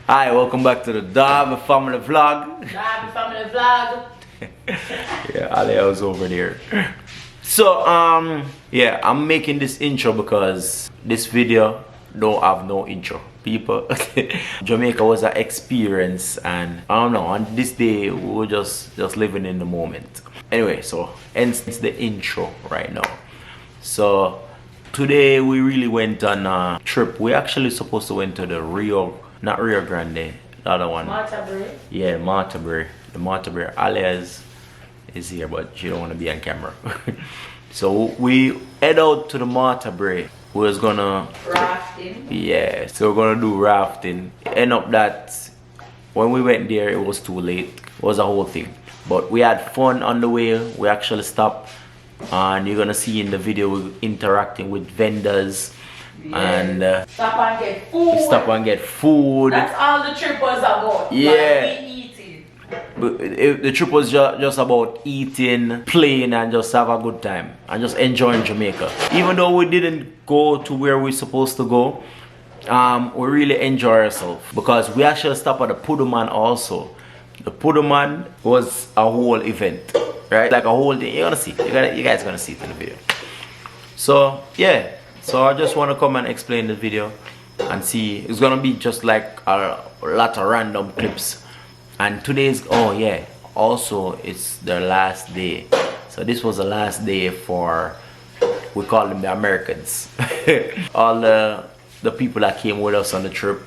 Hi, welcome back to the Darby Family Vlog. Darby Family Vlog. Yeah, Ali was over there. So, yeah, I'm making this intro because this video don't have no intro. People, Jamaica was an experience, and I don't know, on this day we were just living in the moment. Anyway, so hence the intro right now. So today we really went on a trip. We actually supposed to went to the not Rio Grande, the other one. Martabury. Yeah, Martabury. The Martabury. Alias is here, but she don't want to be on camera. So we head out to the Martabury. We was gonna Rafting. yeah, so we're gonna do rafting. End up that when we went there, it was too late. It was a whole thing, but we had fun on the way. We actually stopped, and you're gonna see in the video we're interacting with vendors. Yeah. And Stop and get food. stop and get food. That's all the trip was about. Yeah. Like, we eating. But the trip was just about eating, playing, and just have a good time and just enjoying Jamaica. Even though we didn't go to where we're supposed to go, we really enjoy ourselves because we actually stopped at the Puduman also. The Puduman was a whole event, right? Like a whole thing. You're gonna see. You guys gonna see it in the video. So yeah. So I just want to come and explain the video and see. It's gonna be just like a lot of random clips. And today's, oh yeah, also it's their last day. So this was the last day for, we call them the Americans. All the people that came with us on the trip.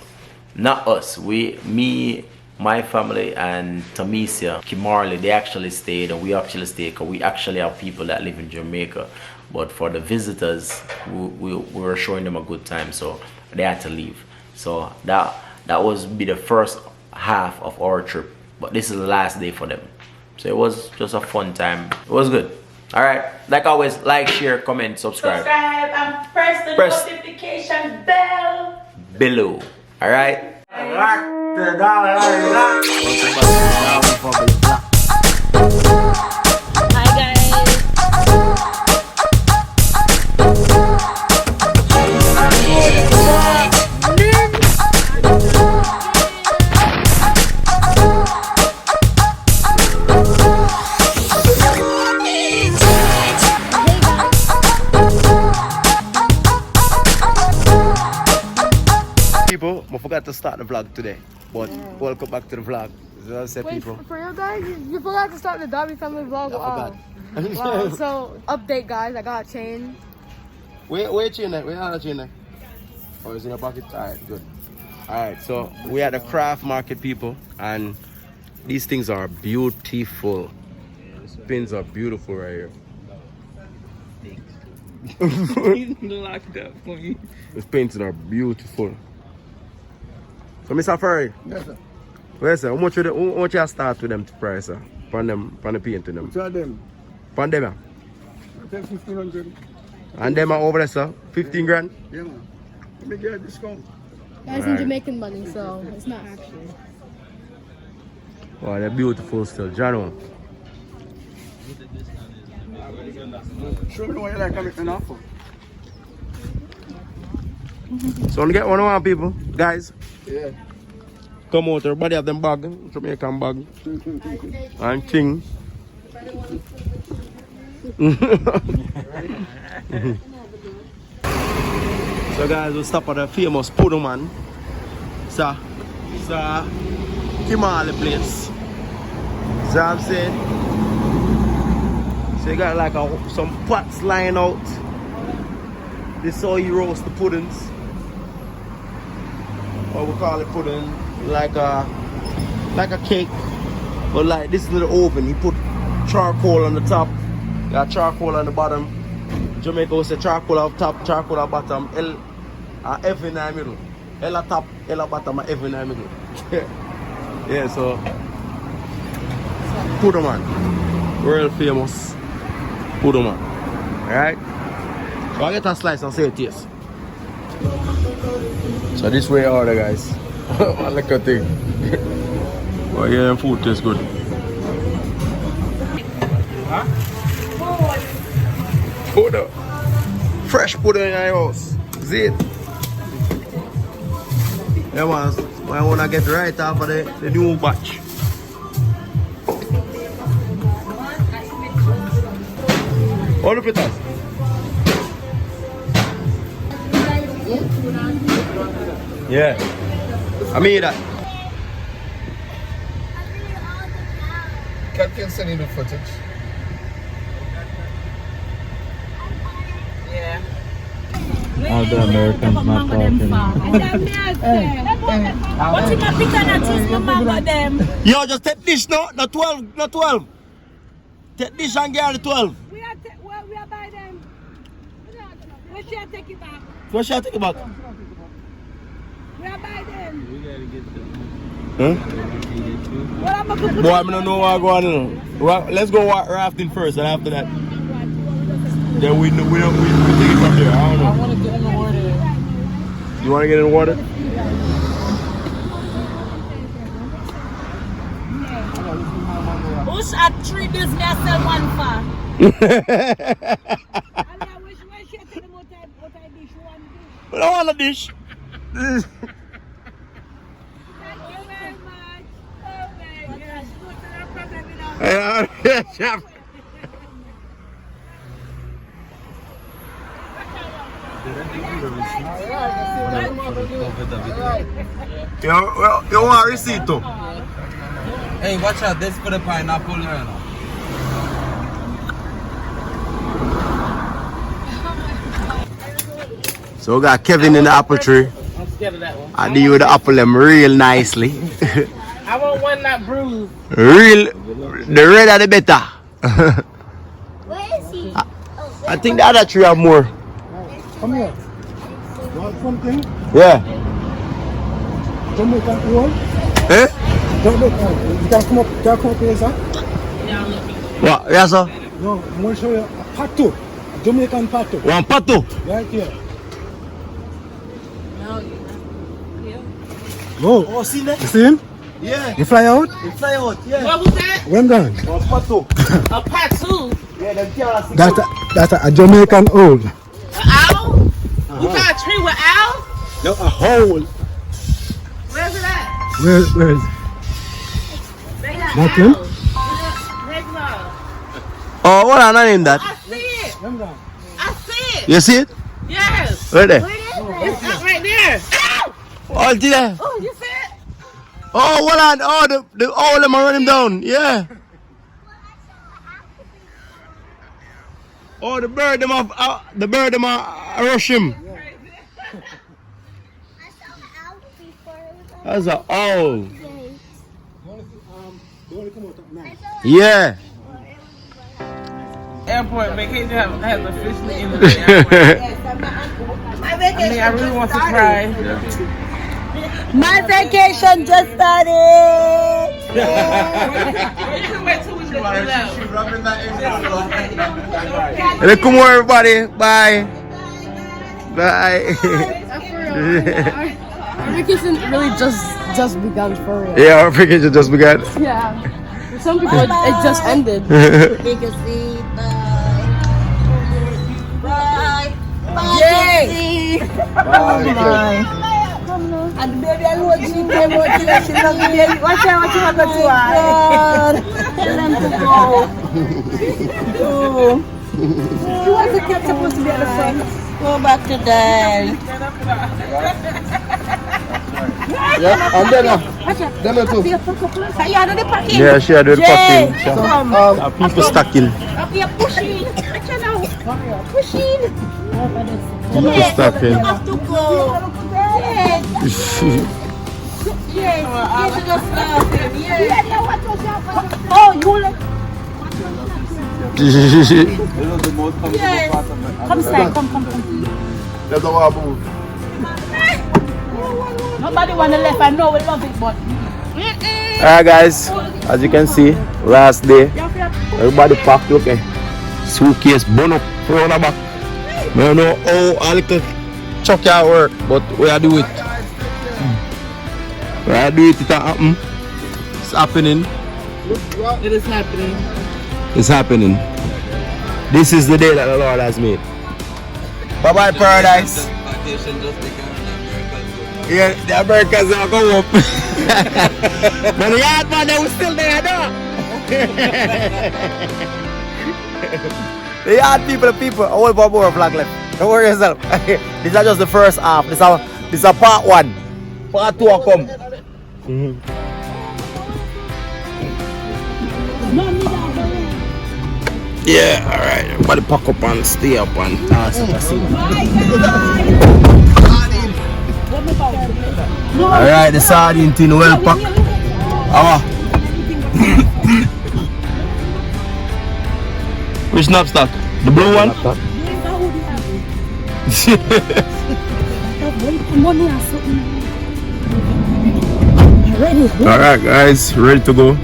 Not us, me, my family, and Tamisia, Kimarley, they actually stayed, and we actually stayed because we actually have people that live in Jamaica. But for the visitors, we were showing them a good time, so they had to leave. So that was be the first half of our trip, but this is the last day for them. So it was just a fun time. It was good. All right, like always, like, share, comment, subscribe. Subscribe and press the notification bell below. All right. Hi guys. People, I forgot to start the vlog today, but welcome back to the vlog. As I said, Wait, people. for real, guys? You forgot to start the Darby Family vlog? Wow. Wow. So, update, guys. I got a chain. Where chain at? Where are the chain at? Oh, it's in your pocket? Alright, good. Alright, so we at the craft market, people, and these things are beautiful. Pins are beautiful right here. Locked up for you. These paintings are beautiful. So, Mr. Ferry. Yes, sir. Where, sir? How much you start with them to price, sir? From the painting them? Try them. From them, yeah? I take 1,500. And them are over there, sir? 15 grand? Yeah, man. Let me get a discount. Guys, in Jamaican money, so it's not actually. Wow, they're beautiful still. Jano. Show me what you like, I'm making an offer. So, I'm get one people. Guys, Yeah. come out, everybody have them bag. Jamaican bag. And thing. So guys, we stop at the famous Puduman. It's a Kimali place. So I'm saying, so you got like some pots lying out. This is how you roast the puddings. What we call it pudding, like a cake. But like this little oven, you put charcoal on the top, got charcoal on the bottom. Jamaica was a charcoal up top, charcoal at bottom, F in the middle. L at top, L at bottom, F in the middle. Yeah, so Puduman, world famous Puduman. Alright? So I get a slice and say it taste. So this way order, guys. I like a thing. Well, yeah, food tastes good. Huh? Food. Fresh pudding in your house. See it? Yeah, man. I want to get right off of the new batch. All the pitas. Yeah. I mean that. Can send you the footage. Yeah. All the Americans not talking. What's in my picture and choose my mama them? Yo, just take this, no? Not 12, not 12. Take this and get the 12. We are by them. Where should I take it back? Where should I take it back? We are by them. We gotta get them. Huh? What am I going to Boy, I don't know what I'm going on. Let's go rafting first, and after that, then we take it from there. I don't know. I want to get in the water. You want to get in the water? Who's at 3 business and 1 for? I don't want a dish. Thank you very much. Oh my gosh. No problem with that. You want a receipt too? Hey, watch out. This for the pineapple right now. So we got Kevin in the apple tree. I'm scared of that one. I deal with the apple them real nicely. I want one not bruised. Real, the redder the better. Where is he? I think the other tree have more. Come here. You want something? Yeah. Jamaican oil? Eh? Jamaican. You can come up here, sir? What? Yes, sir. No, I'm going to show you a pato. A Jamaican pato. One pato. Right here. Whoa. Oh, see that? You see him? Yeah. You fly out? They fly out, yeah. What was that? When done? One pato. A patu? Yeah, them can't see. That's a Jamaican owl. An owl? You got a tree with owls? No, a hole. Where's it at? Where is it? They got That him? owls. Regular. Oh, what are name that? I see it. When done? I see it. You see it? Yes. Right there. It's not right there. Ow! Oh, it's there. Oh, you see it? Oh, what on? Oh, the all them are running down. Yeah. Oh, the bird them are rush him. I saw an owl before. That's an owl. You want to come out at night? Yeah. Airport vacation has officially ended the airport. I mean, I really want to cry. My vacation just started. Wait till we get left. Hey, come on, everybody. Bye. Bye. Our vacation really just begun for real. Yeah, our vacation just began. Yeah. For some people, it just ended. Take a seat. Bye. Bye. Yay! Oh my. And the baby alone, she came out here, she love the baby. Watch out, what you want to do? Tell them to go. You want the cat supposed to be at the front? Go back to die. Yeah, and then too. Yeah, she had the packing. People stacking. Up here, pushing. Pushing. People stacking. You have to go. Yes. Yes. Yes. Oh, you like. Yes. Come side, come. That's how I move. Nobody want to left. I know we love it, but. Alright, guys. As you can see, last day, everybody packed. Okay. Suitcase, bun up, throw on the back. I don't know how a little chuck your work, but we are do it. We are do it. It happen. It's happening. It is happening. It's happening. This is the day that the Lord has made. Bye bye, paradise. Yeah, the Americans are go up. But the yard man, they was still there, though. The yard people, a whole lot more flag left. Don't worry yourself. This is just the first half. This is a part 1. Part 2 will come. Yeah, alright. Everybody pack up and stay up and alright, the sardine tin well packed. Which knapsack? The blue one? Alright guys, ready to go.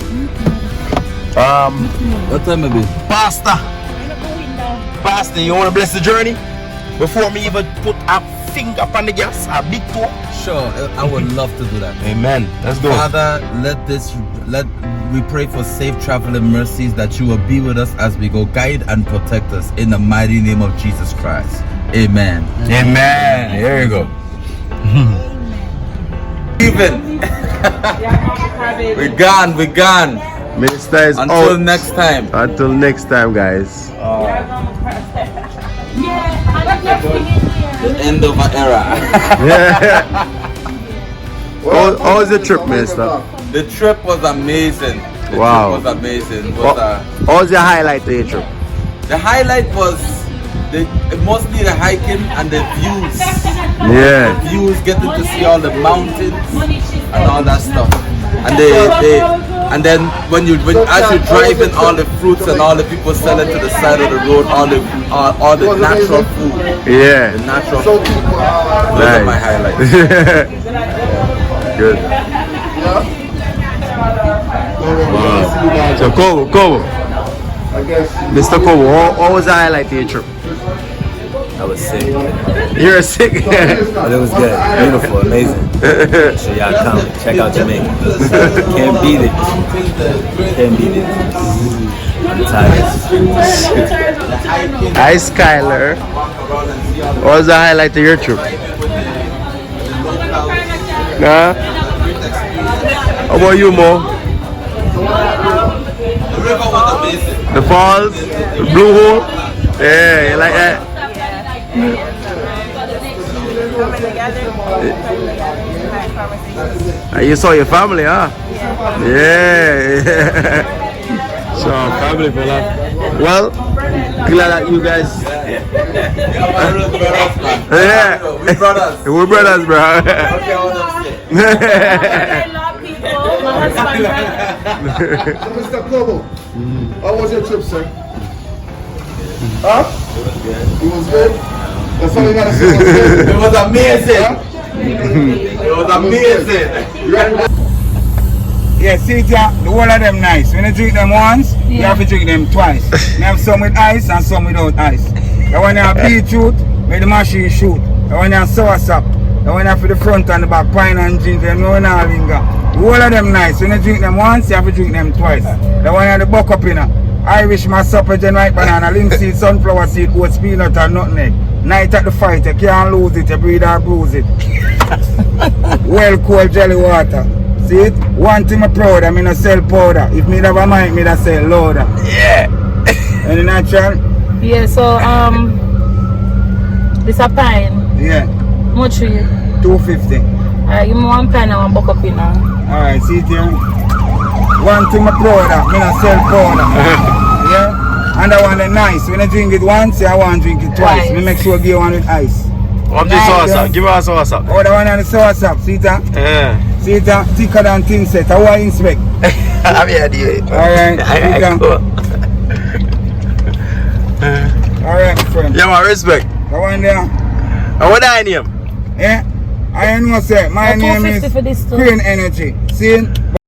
What time is it? Pastor, you want to bless the journey? Before me even put a finger on the gas, a big toe? Sure, I would love to do that. Amen. Let's go. Father, we pray for safe travel and mercies, that you will be with us as we go, guide and protect us in the mighty name of Jesus Christ. Amen. Amen. Here you go. Even. We're gone. Minister is Until out. next time. Until next time, guys. The end of an era. How was the trip, Minister? The trip was amazing. Wow. It was amazing. What was the highlight of your trip? The highlight was mostly the hiking and the views. Yeah. The views, getting to see all the mountains and all that stuff. And and then as you're driving, all the fruits and all the people selling to the side of the road, all the natural food. Yeah. The natural food. Those are my highlights. Good. Wow. So Kobo. Mr. Kobo, what was the highlight of your trip? I was sick. You were sick? But it was good. Beautiful, amazing. So y'all come, check out Jamaica. Can't beat it. I'm tired. Hi Skyler. What was the highlight of your trip? Nah? How about you, Mo? The river was amazing. The falls? The blue hole? Yeah, you like that? You saw your family, huh? Yeah. So family, fella. Well, glad that you guys. Yeah. We're brothers. We're brothers, bro. Mr. Kobo, how was your trip, sir? Huh? It was good. That's all you gotta say. It was amazing. It was amazing. Yeah, see, the whole of them nice. When you drink them once, you have to drink them twice. You have some with ice and some without ice. The one you have beetroot, make the machine shoot. The one you have sour sap. The one you have for the front and the back, pine and ginger, no one all linger. The whole of them nice. When you drink them once, you have to drink them twice. The one you have the buck up in Irish massapigeon, white banana, linseed, sunflower seed, oats, peanut and nutmeg. Night at the fight, you can't lose it, you breathe or bruise it. Well cold jelly water. See it? One thing I'm proud of, I not sell powder. If me have a mind, me sell louder. Yeah. Any natural? Yeah, so this a pine. Yeah. Much for you? 250. Alright, give me one pine and one buck up in now. Alright, see it here? One thing I'm proud of, me not sell powder. Yeah? And I want it nice. When I drink it once, I want to drink it twice. Me make sure I give you one with ice. What the sauce up? Give us sauce up. Oh, the one on the sauce up. See that? Yeah. See that? Thicker than tin set. How I inspect? I'm here, dear. Alright, alright, friend. Yeah, my respect. The one there. And what I name? Yeah? I know, sir. My name is for this too. Green Energy. See?